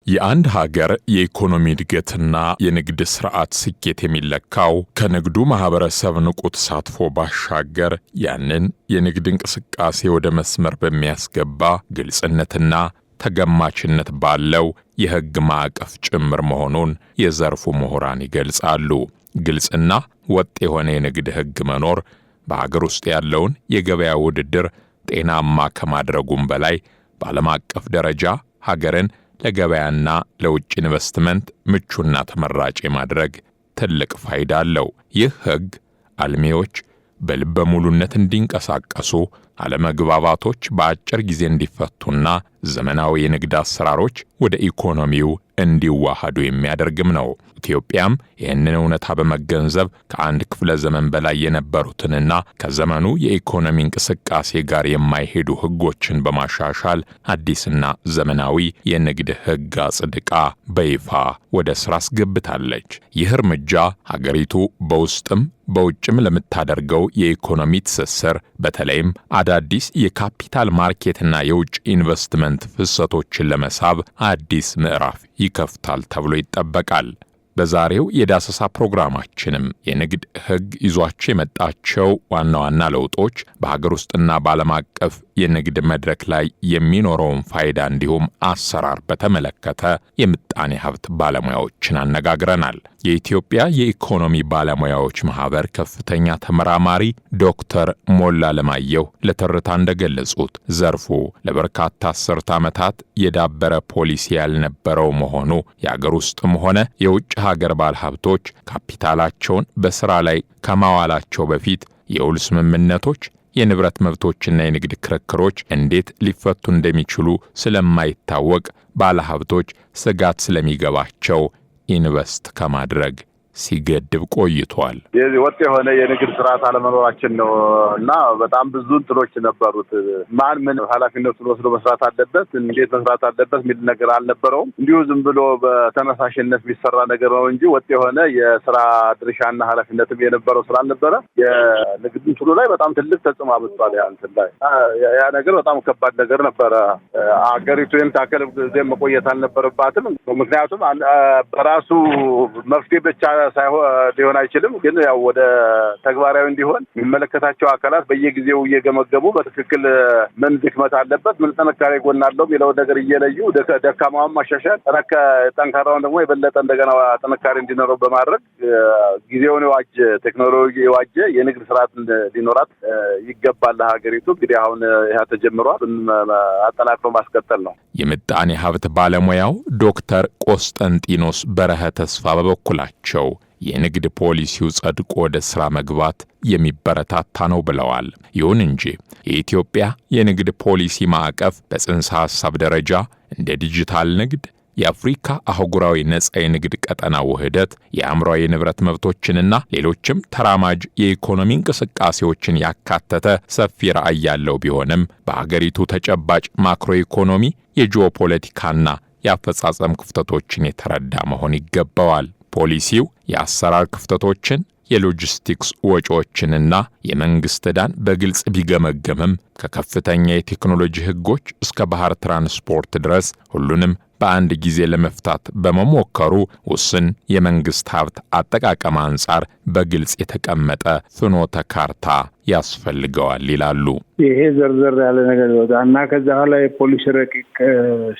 የአንድ ሀገር የኢኮኖሚ እድገትና የንግድ ስርዓት ስኬት የሚለካው ከንግዱ ማህበረሰብ ንቁ ተሳትፎ ባሻገር ያንን የንግድ እንቅስቃሴ ወደ መስመር በሚያስገባ ግልጽነትና ተገማችነት ባለው የሕግ ማዕቀፍ ጭምር መሆኑን የዘርፉ ምሁራን ይገልጻሉ። ግልጽና ወጥ የሆነ የንግድ ሕግ መኖር በሀገር ውስጥ ያለውን የገበያ ውድድር ጤናማ ከማድረጉም በላይ በዓለም አቀፍ ደረጃ ሀገርን ለገበያና ለውጭ ኢንቨስትመንት ምቹና ተመራጭ ማድረግ ትልቅ ፋይዳ አለው። ይህ ሕግ አልሚዎች በልበ ሙሉነት እንዲንቀሳቀሱ፣ አለመግባባቶች በአጭር ጊዜ እንዲፈቱና ዘመናዊ የንግድ አሰራሮች ወደ ኢኮኖሚው እንዲዋሃዱ የሚያደርግም ነው። ኢትዮጵያም ይህንን እውነታ በመገንዘብ ከአንድ ክፍለ ዘመን በላይ የነበሩትንና ከዘመኑ የኢኮኖሚ እንቅስቃሴ ጋር የማይሄዱ ሕጎችን በማሻሻል አዲስና ዘመናዊ የንግድ ሕግ አጽድቃ በይፋ ወደ ሥራ አስገብታለች። ይህ እርምጃ ሀገሪቱ በውስጥም በውጭም ለምታደርገው የኢኮኖሚ ትስስር በተለይም አዳዲስ የካፒታል ማርኬትና የውጭ ኢንቨስትመንት ፍሰቶችን ለመሳብ አዲስ ምዕራፍ ይከፍታል ተብሎ ይጠበቃል። በዛሬው የዳሰሳ ፕሮግራማችንም የንግድ ሕግ ይዟቸው የመጣቸው ዋና ዋና ለውጦች በሀገር ውስጥና በዓለም አቀፍ የንግድ መድረክ ላይ የሚኖረውን ፋይዳ እንዲሁም አሰራር በተመለከተ የምጣኔ ሀብት ባለሙያዎችን አነጋግረናል። የኢትዮጵያ የኢኮኖሚ ባለሙያዎች ማህበር ከፍተኛ ተመራማሪ ዶክተር ሞላ ለማየሁ ለትርታ እንደገለጹት ዘርፉ ለበርካታ አስርት ዓመታት የዳበረ ፖሊሲ ያልነበረው መሆኑ የአገር ውስጥም ሆነ የውጭ ሀገር ባለሀብቶች ካፒታላቸውን በሥራ ላይ ከማዋላቸው በፊት የውል ስምምነቶች፣ የንብረት መብቶችና የንግድ ክርክሮች እንዴት ሊፈቱ እንደሚችሉ ስለማይታወቅ ባለሀብቶች ስጋት ስለሚገባቸው ኢንቨስት ከማድረግ ሲገድብ ቆይቷል። የዚህ ወጥ የሆነ የንግድ ስርዓት አለመኖራችን ነው እና በጣም ብዙ እንትኖች ነበሩት። ማን ምን ኃላፊነቱን ወስዶ መስራት አለበት፣ እንዴት መስራት አለበት የሚል ነገር አልነበረውም። እንዲሁ ዝም ብሎ በተነሳሽነት የሚሰራ ነገር ነው እንጂ ወጥ የሆነ የስራ ድርሻና ኃላፊነትም የነበረው ስላልነበረ የንግድ እንትኑ ላይ በጣም ትልቅ ተጽዕኖ አምጥቷል። ያ ነገር በጣም ከባድ ነገር ነበረ። አገሪቱ ታከለ ጊዜ መቆየት አልነበረባትም። ምክንያቱም በራሱ መፍትሄ ብቻ ሳይሆን ሊሆን አይችልም። ግን ያው ወደ ተግባራዊ እንዲሆን የሚመለከታቸው አካላት በየጊዜው እየገመገሙ በትክክል ምን ድክመት አለበት፣ ምን ጥንካሬ ጎን አለው የሚለው ነገር እየለዩ ደካማውን ማሻሻል፣ ጠንካራውን ደግሞ የበለጠ እንደገና ጥንካሬ እንዲኖረው በማድረግ ጊዜውን የዋጀ ቴክኖሎጂ የዋጀ የንግድ ስርዓት ሊኖራት ይገባል ሀገሪቱ። እንግዲህ አሁን ያ ተጀምሯል፣ አጠናክሮ ማስቀጠል ነው። የምጣኔ ሀብት ባለሙያው ዶክተር ቆስጠንጢኖስ በረሀ ተስፋ በበኩላቸው የንግድ ፖሊሲው ጸድቆ ወደ ሥራ መግባት የሚበረታታ ነው ብለዋል። ይሁን እንጂ የኢትዮጵያ የንግድ ፖሊሲ ማዕቀፍ በጽንሰ ሐሳብ ደረጃ እንደ ዲጂታል ንግድ፣ የአፍሪካ አህጉራዊ ነጻ የንግድ ቀጠና ውህደት፣ የአእምሯዊ ንብረት መብቶችንና ሌሎችም ተራማጅ የኢኮኖሚ እንቅስቃሴዎችን ያካተተ ሰፊ ራዕይ ያለው ቢሆንም በአገሪቱ ተጨባጭ ማክሮ ኢኮኖሚ የጂኦፖለቲካና የአፈጻጸም ክፍተቶችን የተረዳ መሆን ይገባዋል። ፖሊሲው የአሰራር ክፍተቶችን፣ የሎጂስቲክስ ወጪዎችንና የመንግሥት ዕዳን በግልጽ ቢገመገምም ከከፍተኛ የቴክኖሎጂ ሕጎች እስከ ባህር ትራንስፖርት ድረስ ሁሉንም በአንድ ጊዜ ለመፍታት በመሞከሩ ውስን የመንግሥት ሀብት አጠቃቀም አንጻር በግልጽ የተቀመጠ ፍኖተ ካርታ ያስፈልገዋል ይላሉ። ይሄ ዘርዘር ያለ ነገር ይወጣና ከዛ ላይ የፖሊሲ ረቂቅ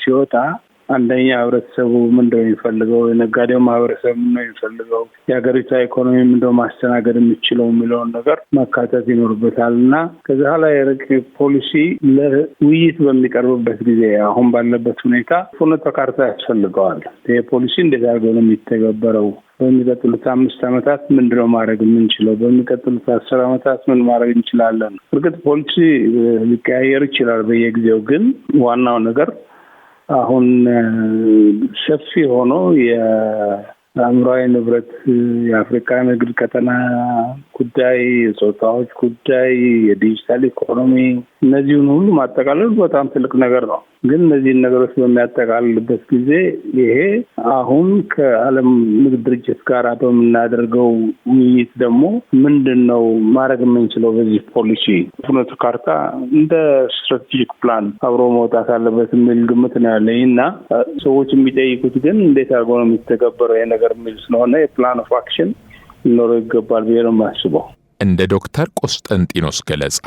ሲወጣ አንደኛ ህብረተሰቡ ምንድነው የሚፈልገው፣ የነጋዴው ማህበረሰብ ምንድነው የሚፈልገው፣ የሀገሪቷ ኢኮኖሚ ምንድነው ማስተናገድ የሚችለው የሚለውን ነገር ማካተት ይኖርበታልና ከዛ ላይ ረቂቅ ፖሊሲ ለውይይት በሚቀርብበት ጊዜ አሁን ባለበት ሁኔታ ፍኖተ ካርታ ያስፈልገዋል። ይሄ ፖሊሲ እንዴት አድርገው ነው የሚተገበረው፣ በሚቀጥሉት 5 ዓመታት ምንድነው ማድረግ የምንችለው፣ በሚቀጥሉት 10 ዓመታት ምን ማድረግ እንችላለን። እርግጥ ፖሊሲ ሊቀያየር ይችላል በየጊዜው፣ ግን ዋናው ነገር አሁን ሰፊ ሆኖ የአእምሯዊ ንብረት፣ የአፍሪካ ንግድ ቀጠና ጉዳይ፣ የጾታዎች ጉዳይ፣ የዲጂታል ኢኮኖሚ እነዚህን ሁሉ ማጠቃለል በጣም ትልቅ ነገር ነው። ግን እነዚህን ነገሮች በሚያጠቃልልበት ጊዜ ይሄ አሁን ከዓለም ንግድ ድርጅት ጋር በምናደርገው ውይይት ደግሞ ምንድን ነው ማድረግ የምንችለው በዚህ ፖሊሲ ፍኖተ ካርታ እንደ ስትራቴጂክ ፕላን አብሮ መውጣት አለበት የሚል ግምት ነው ያለኝ እና ሰዎች የሚጠይቁት ግን እንዴት አድርጎ ነው የሚተገበረው ይሄ ነገር የሚል ስለሆነ የፕላን ኦፍ አክሽን ሊኖረው ይገባል ብዬ ነው የማስበው። እንደ ዶክተር ቆስጠንጢኖስ ገለጻ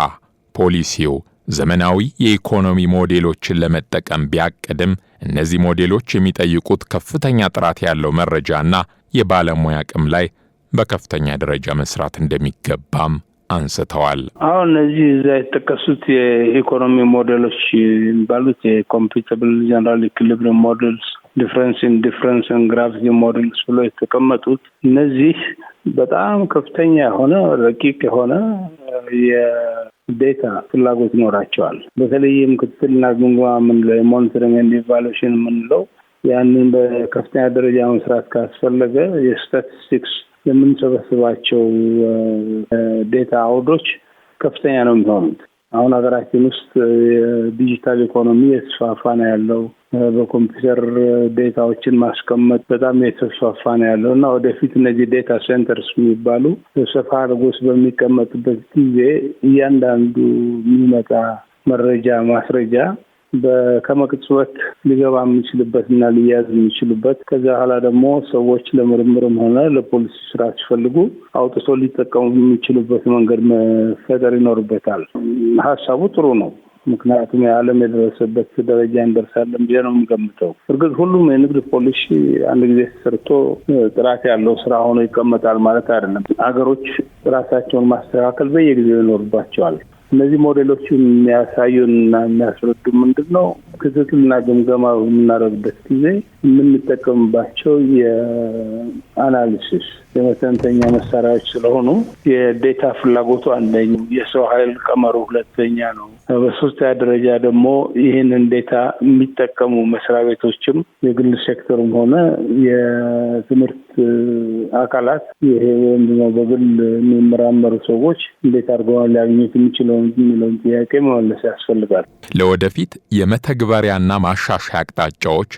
ፖሊሲው ዘመናዊ የኢኮኖሚ ሞዴሎችን ለመጠቀም ቢያቅድም እነዚህ ሞዴሎች የሚጠይቁት ከፍተኛ ጥራት ያለው መረጃና የባለሙያ አቅም ላይ በከፍተኛ ደረጃ መስራት እንደሚገባም አንስተዋል። አሁን እነዚህ እዛ የተጠቀሱት የኢኮኖሚ ሞዴሎች የሚባሉት የኮምፒውተብል ጀነራል ኢኩሊብሪየም ሞዴልስ፣ ዲፍረንስ ግራቪቲ ሞዴልስ ብሎ የተቀመጡት እነዚህ በጣም ከፍተኛ የሆነ ረቂቅ የሆነ የዴታ ፍላጎት ይኖራቸዋል። በተለይም ክትትልና ግምገማ የምንለው የሞኒተሪንግ ኤንድ ኢቫሉዌሽን የምንለው ያንን በከፍተኛ ደረጃ መስራት ካስፈለገ የስታቲስቲክስ የምንሰበስባቸው ዴታ አውዶች ከፍተኛ ነው የሚሆኑት። አሁን ሀገራችን ውስጥ የዲጂታል ኢኮኖሚ የተስፋፋ ነው ያለው። በኮምፒውተር ዴታዎችን ማስቀመጥ በጣም የተስፋፋ ነው ያለው እና ወደፊት እነዚህ ዴታ ሴንተርስ የሚባሉ ሰፋ አድርጎስ በሚቀመጡበት ጊዜ እያንዳንዱ የሚመጣ መረጃ ማስረጃ ከመቅጽበት ሊገባ የሚችልበት እና ሊያዝ የሚችልበት ከዛ ኋላ ደግሞ ሰዎች ለምርምርም ሆነ ለፖሊሲ ስራ ሲፈልጉ አውጥቶ ሊጠቀሙ የሚችሉበት መንገድ መፈጠር ይኖርበታል። ሀሳቡ ጥሩ ነው። ምክንያቱም የዓለም የደረሰበት ደረጃ እንደርሳለን ብዬ ነው የምገምተው። እርግጥ ሁሉም የንግድ ፖሊሲ አንድ ጊዜ ተሰርቶ ጥራት ያለው ስራ ሆኖ ይቀመጣል ማለት አይደለም። ሀገሮች ራሳቸውን ማስተካከል በየጊዜው ይኖርባቸዋል። እነዚህ ሞዴሎች የሚያሳዩንና የሚያስረዱ ምንድን ነው? ክትትልና ግምገማ በምናደርግበት ጊዜ የምንጠቀምባቸው የአናሊሲስ የመተንተኛ መሳሪያዎች ስለሆኑ የዴታ ፍላጎቱ አንደኛው፣ የሰው ኃይል ቀመሩ ሁለተኛ ነው። በሶስተኛ ደረጃ ደግሞ ይህንን ዴታ የሚጠቀሙ መስሪያ ቤቶችም የግል ሴክተሩም ሆነ የትምህርት አካላት ይሄ ወይም ደግሞ በግል የሚመራመሩ ሰዎች እንዴት አድርገው ሊያገኙት የሚለውን ጥያቄ መመለስ ያስፈልጋል። ለወደፊት የመተግበሪያና ማሻሻያ አቅጣጫዎች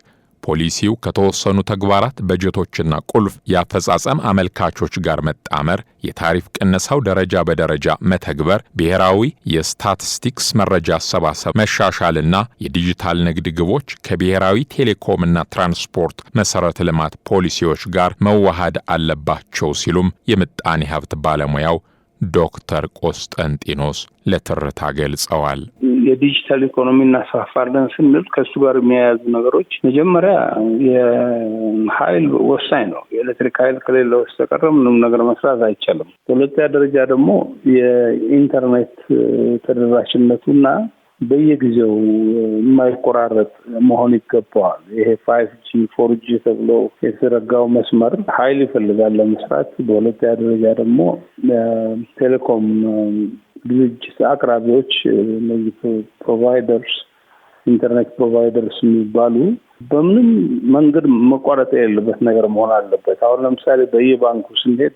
ፖሊሲው ከተወሰኑ ተግባራት በጀቶችና ቁልፍ የአፈጻጸም አመልካቾች ጋር መጣመር፣ የታሪፍ ቅነሳው ደረጃ በደረጃ መተግበር፣ ብሔራዊ የስታቲስቲክስ መረጃ አሰባሰብ መሻሻልና የዲጂታል ንግድ ግቦች ከብሔራዊ ቴሌኮምና ትራንስፖርት መሰረተ ልማት ፖሊሲዎች ጋር መዋሃድ አለባቸው ሲሉም የምጣኔ ሀብት ባለሙያው ዶክተር ቆስጠንጢኖስ ለትርታ ገልጸዋል። የዲጂታል ኢኮኖሚ እናስፋፋለን ስንል ከሱ ጋር የሚያያዙ ነገሮች መጀመሪያ የኃይል ወሳኝ ነው። የኤሌክትሪክ ኃይል ከሌለ በስተቀር ምንም ነገር መስራት አይቻልም። በሁለተኛ ደረጃ ደግሞ የኢንተርኔት ተደራሽነቱና በየጊዜው የማይቆራረጥ መሆን ይገባዋል። ይሄ 5G 4G ተብሎ የተዘረጋው መስመር ኃይል ይፈልጋል ለመስራት። በሁለተኛ ደረጃ ደግሞ ቴሌኮም ድርጅት አቅራቢዎች እነዚህ ፕሮቫይደርስ ኢንተርኔት ፕሮቫይደርስ የሚባሉ በምንም መንገድ መቋረጥ የሌለበት ነገር መሆን አለበት። አሁን ለምሳሌ በየባንኩ ስንሄድ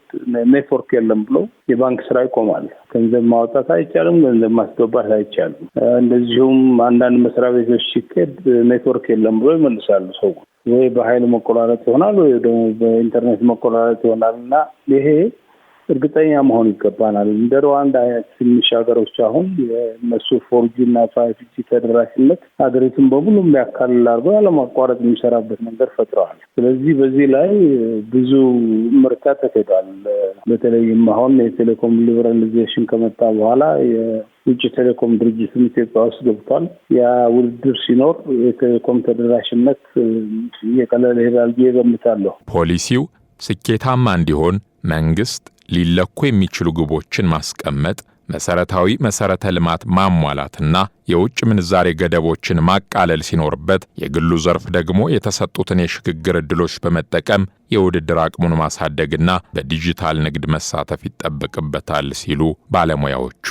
ኔትወርክ የለም ብሎ የባንክ ስራ ይቆማል። ገንዘብ ማውጣት አይቻልም፣ ገንዘብ ማስገባት አይቻልም። እንደዚሁም አንዳንድ መስሪያ ቤቶች ሲኬድ ኔትወርክ የለም ብሎ ይመልሳሉ። ሰው ወይ በኃይል መቆራረጥ ይሆናል ወይ ደግሞ በኢንተርኔት መቆራረጥ ይሆናል እና ይሄ እርግጠኛ መሆን ይገባናል። እንደ ሩዋንዳ አይነት ትንሽ ሀገሮች አሁን የነሱ 4G እና 5G ተደራሽነት ሀገሪቱን በሙሉ የሚያካልል አድርገው ያለማቋረጥ የሚሰራበት መንገድ ፈጥረዋል። ስለዚህ በዚህ ላይ ብዙ ምርታ ተካሂዷል። በተለይም አሁን የቴሌኮም ሊበራላይዜሽን ከመጣ በኋላ የውጭ ቴሌኮም ድርጅትም ኢትዮጵያ ውስጥ ገብቷል። ያ ውድድር ሲኖር የቴሌኮም ተደራሽነት እየቀለለ ይሄዳል ብዬ እገምታለሁ። ፖሊሲው ስኬታማ እንዲሆን መንግስት ሊለኩ የሚችሉ ግቦችን ማስቀመጥ፣ መሰረታዊ መሰረተ ልማት ማሟላትና የውጭ ምንዛሬ ገደቦችን ማቃለል ሲኖርበት፣ የግሉ ዘርፍ ደግሞ የተሰጡትን የሽግግር ዕድሎች በመጠቀም የውድድር አቅሙን ማሳደግና በዲጂታል ንግድ መሳተፍ ይጠበቅበታል ሲሉ ባለሙያዎቹ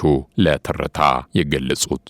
ለትርታ የገለጹት